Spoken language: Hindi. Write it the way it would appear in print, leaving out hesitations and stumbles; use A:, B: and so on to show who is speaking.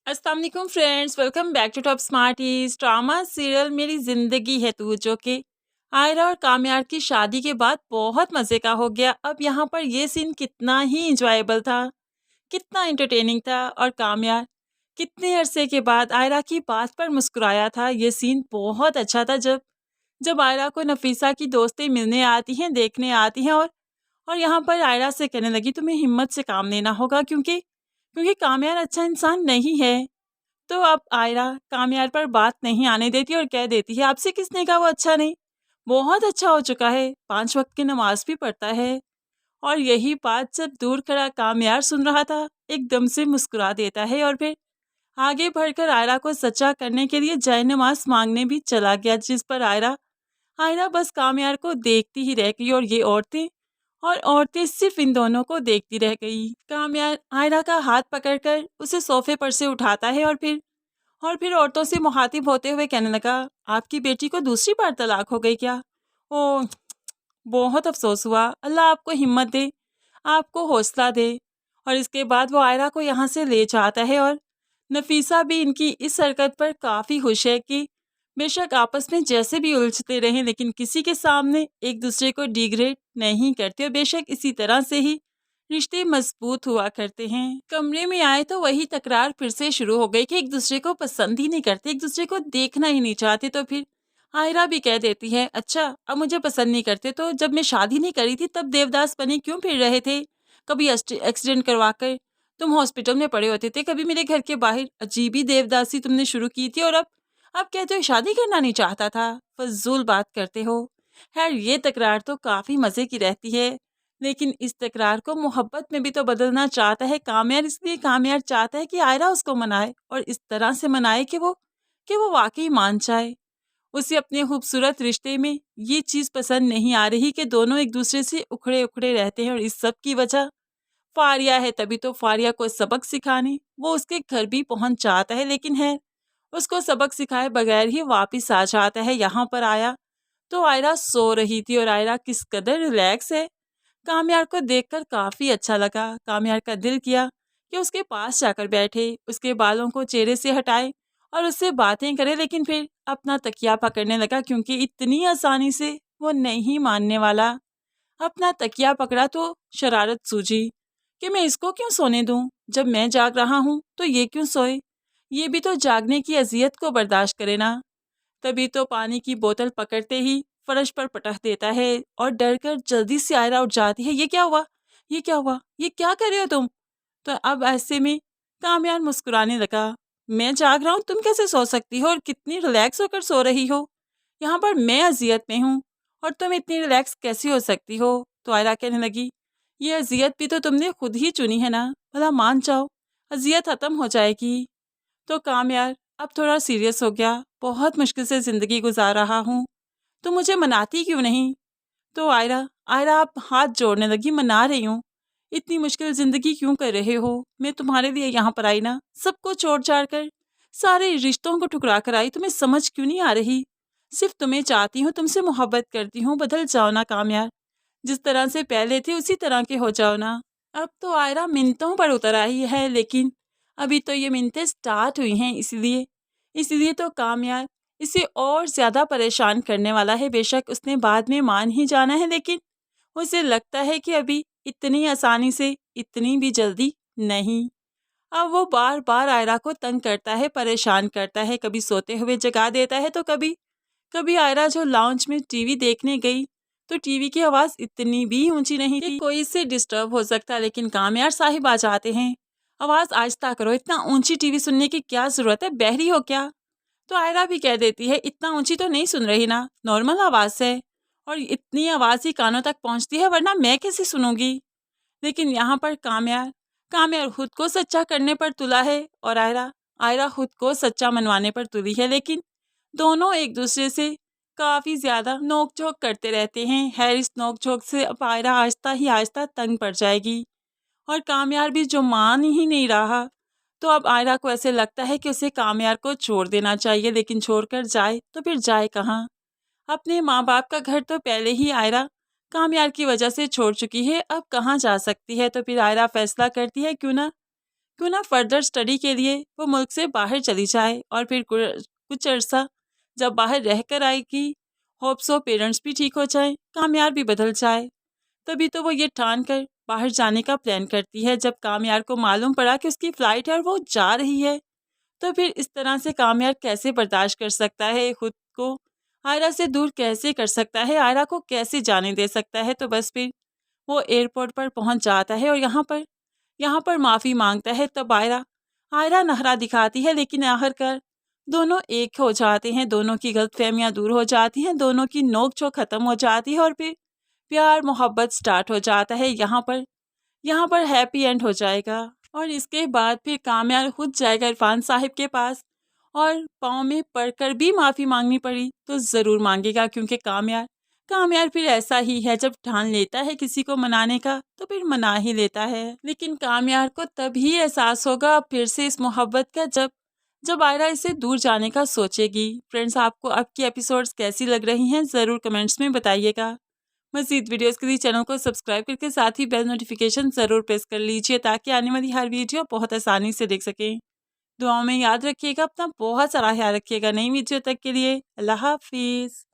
A: अस्सलाम वालेकुम friends, welcome back to Top Smarties. Drama serial मेरी ज़िंदगी है तू जो कि आयरा और कामयार की शादी के बाद बहुत मज़े का हो गया। अब यहाँ पर ये सीन कितना ही इंजॉयबल था, कितना एंटरटेनिंग था। और कामयार कितने अरसे के बाद आयरा की बात पर मुस्कुराया था। ये सीन बहुत अच्छा था जब जब आयरा को नफीसा की दोस्तें मिलने आती हैं, देखने आती हैं और यहाँ पर आयरा से कहने लगी तुम्हें हिम्मत से काम लेना होगा क्योंकि क्योंकि कामयार अच्छा इंसान नहीं है। तो अब आयरा कामयार पर बात नहीं आने देती और कह देती है आपसे किसने कहा वो अच्छा नहीं, बहुत अच्छा हो चुका है, 5 वक्त की नमाज भी पढ़ता है। और यही बात जब दूर खड़ा कामयार सुन रहा था, एकदम से मुस्कुरा देता है और फिर आगे बढ़कर आयरा को सच्चा करने के लिए जय नमाज मांगने भी चला गया। जिस पर आयरा आयरा बस कामयार को देखती ही रह गई और औरतें सिर्फ इन दोनों को देखती रह गई। कामयार आयरा का हाथ पकड़कर उसे सोफे पर से उठाता है और फिर औरतों से मुखातिब होते हुए कहने लगा आपकी बेटी को दूसरी बार तलाक हो गई क्या? ओह, बहुत अफसोस हुआ, अल्लाह आपको हिम्मत दे, आपको हौसला दे। और इसके बाद वो आयरा को यहाँ से ले जाता है और नफीसा भी इनकी इस हरकत पर काफ़ी खुश है कि बेशक आपस में जैसे भी उलझते रहें लेकिन किसी के सामने एक दूसरे को डिग्रेड नहीं करते और बेशक इसी तरह से ही रिश्ते मजबूत हुआ करते हैं। कमरे में आए तो वही तकरार फिर से शुरू हो गई कि एक दूसरे को पसंद ही नहीं करते, एक दूसरे को देखना ही नहीं चाहते। तो फिर आयरा भी कह देती है अच्छा अब मुझे पसंद नहीं करते तो जब मैं शादी नहीं करी थी तब देवदास बने क्यों फिर रहे थे? कभी एक्सीडेंट करवा कर तुम हॉस्पिटल में पड़े होते थे, कभी मेरे घर के बाहर अजीब ही देवदासी तुमने शुरू की थी और अब कहते हो शादी करना नहीं चाहता था, फजूल बात करते हो। खैर ये तकरार तो काफ़ी मज़े की रहती है लेकिन इस तकरार को मोहब्बत में भी तो बदलना चाहता है कामयार, इसलिए कामयार चाहता है कि आयरा उसको मनाए और इस तरह से मनाए कि वो वाकई मान जाए। उसे अपने खूबसूरत रिश्ते में ये चीज़ पसंद नहीं आ रही कि दोनों एक दूसरे से उखड़े उखड़े रहते हैं और इस सब की वजह फारिया है। तभी तो फारिया को सबक सिखाने वो उसके घर भी पहुंच जाता है लेकिन है उसको सबक सिखाए बगैर ही वापिस आ जाता है। यहाँ पर आया तो आयरा सो रही थी और आयरा किस कदर रिलैक्स है, कामयार को देखकर काफ़ी अच्छा लगा। कामयार का दिल किया कि उसके पास जाकर बैठे, उसके बालों को चेहरे से हटाए और उससे बातें करे लेकिन फिर अपना तकिया पकड़ने लगा क्योंकि इतनी आसानी से वो नहीं मानने वाला। अपना तकिया पकड़ा तो शरारत सूझी कि मैं इसको क्यों सोने दूं, जब मैं जाग रहा हूं तो ये क्यों सोए, ये भी तो जागने की अजियत को बर्दाश्त करे ना। तभी तो पानी की बोतल पकड़ते ही फर्श पर पटक देता है और डर कर जल्दी से आयरा उठ जाती है। ये क्या हुआ, ये क्या हुआ, ये क्या कर रहे हो तुम? तो अब ऐसे में कामयार मुस्कुराने लगा, मैं जाग रहा हूँ, तुम कैसे सो सकती हो और कितनी रिलैक्स होकर सो रही हो? यहाँ पर मैं अजियत में हूँ और तुम इतनी रिलैक्स कैसी हो सकती हो? तो आयरा कहने लगी ये अजियत भी तो तुमने खुद ही चुनी है ना, भला मान जाओ, अजियत खत्म हो जाएगी। तो कामयार अब थोड़ा सीरियस हो गया, बहुत मुश्किल से ज़िंदगी गुजार रहा हूँ, तो मुझे मनाती क्यों नहीं? तो आयरा आयरा आप हाथ जोड़ने लगी, मना रही हूँ, इतनी मुश्किल ज़िंदगी क्यों कर रहे हो? मैं तुम्हारे लिए यहाँ पर आई ना, सबको छोड़ छाड़ कर, सारे रिश्तों को ठुकरा कर आई, तुम्हें समझ क्यों नहीं आ रही? सिर्फ तुम्हें चाहती हूँ, तुमसे मोहब्बत करती हूँ, बदल जाओ ना कामयार, जिस तरह से पहले थे उसी तरह के हो जाओ ना। अब तो आयरा मिन्नतों पर उतर आई है लेकिन अभी तो ये मिन्नतें स्टार्ट हुई हैं, इसलिए इसलिए तो कामयार इसे और ज़्यादा परेशान करने वाला है। बेशक उसने बाद में मान ही जाना है लेकिन उसे लगता है कि अभी इतनी आसानी से, इतनी भी जल्दी नहीं। अब वो बार बार आयरा को तंग करता है, परेशान करता है, कभी सोते हुए जगा देता है तो कभी कभी आयरा जो लाउंज में टीवी देखने गई तो टीवी की आवाज़ इतनी भी ऊंची नहीं थी कि कोई इससे डिस्टर्ब हो सकता, लेकिन कामयार साहिब आ जाते हैं, आवाज़ आहिस्ता करो, इतना ऊंची टीवी सुनने की क्या ज़रूरत है, बहरी हो क्या? तो आयरा भी कह देती है इतना ऊंची तो नहीं सुन रही ना, नॉर्मल आवाज़ है और इतनी आवाज़ ही कानों तक पहुंचती है वरना मैं कैसे सुनूंगी? लेकिन यहाँ पर कामयार कामयार खुद को सच्चा करने पर तुला है और आयरा आयरा खुद को सच्चा मनवाने पर तुली है लेकिन दोनों एक दूसरे से काफ़ी ज़्यादा नोक झोंक करते रहते हैं। हैर इस नोक झोंक से अब आयरा आहिस्ता ही आहिस्ता तंग पड़ जाएगी और कामयार भी जो मान ही नहीं रहा। तो अब आयरा को ऐसे लगता है कि उसे कामयार को छोड़ देना चाहिए लेकिन छोड़कर जाए तो फिर जाए कहाँ? अपने माँ बाप का घर तो पहले ही आयरा कामयार की वजह से छोड़ चुकी है, अब कहाँ जा सकती है? तो फिर आयरा फैसला करती है क्यों ना फर्दर स्टडी के लिए वो मुल्क से बाहर चली जाए। और फिर कुछ अरसा जब बाहर रहकर आएगी, होप्स हो पेरेंट्स भी ठीक हो जाए, कामयार भी बदल जाए। तभी तो वो ये ठान कर बाहर जाने का प्लान करती है। जब कामयार को मालूम पड़ा कि उसकी फ़्लाइट है और वो जा रही है, तो फिर इस तरह से कामयार कैसे बर्दाश्त कर सकता है, खुद को आयरा से दूर कैसे कर सकता है, आयरा को कैसे जाने दे सकता है। तो बस फिर वो एयरपोर्ट पर पहुंच जाता है और यहाँ पर माफ़ी मांगता है। तब आयरा आयरा नखरा दिखाती है, लेकिन आखिरकार दोनों एक हो जाते हैं, दोनों की गलतफहमियां दूर हो जाती हैं, दोनों की नोक झोंक खत्म हो जाती है और फिर प्यार मोहब्बत स्टार्ट हो जाता है। यहाँ पर हैप्पी एंड हो जाएगा। और इसके बाद फिर कामयार खुद जाएगा इरफान साहिब के पास, और पाँव में पड़कर भी माफ़ी मांगनी पड़ी तो ज़रूर मांगेगा, क्योंकि कामयार कामयार फिर ऐसा ही है, जब ठान लेता है किसी को मनाने का तो फिर मना ही लेता है। लेकिन कामयार को तभी एहसास होगा फिर से इस मोहब्बत का, जब जब आयरा इसे दूर जाने का सोचेगी। फ्रेंड्स, आपको अब की एपिसोड्स कैसी लग रही हैं, ज़रूर कमेंट्स में बताइएगा। मज़ीद वीडियोस के लिए चैनल को सब्सक्राइब करके साथ ही बेल नोटिफिकेशन ज़रूर प्रेस कर लीजिए, ताकि आने वाली हर वीडियो बहुत आसानी से देख सकें। दुआओं में याद रखिएगा, अपना बहुत सारा ख्याल रखिएगा। नई वीडियो तक के लिए अल्लाह हाफिज़।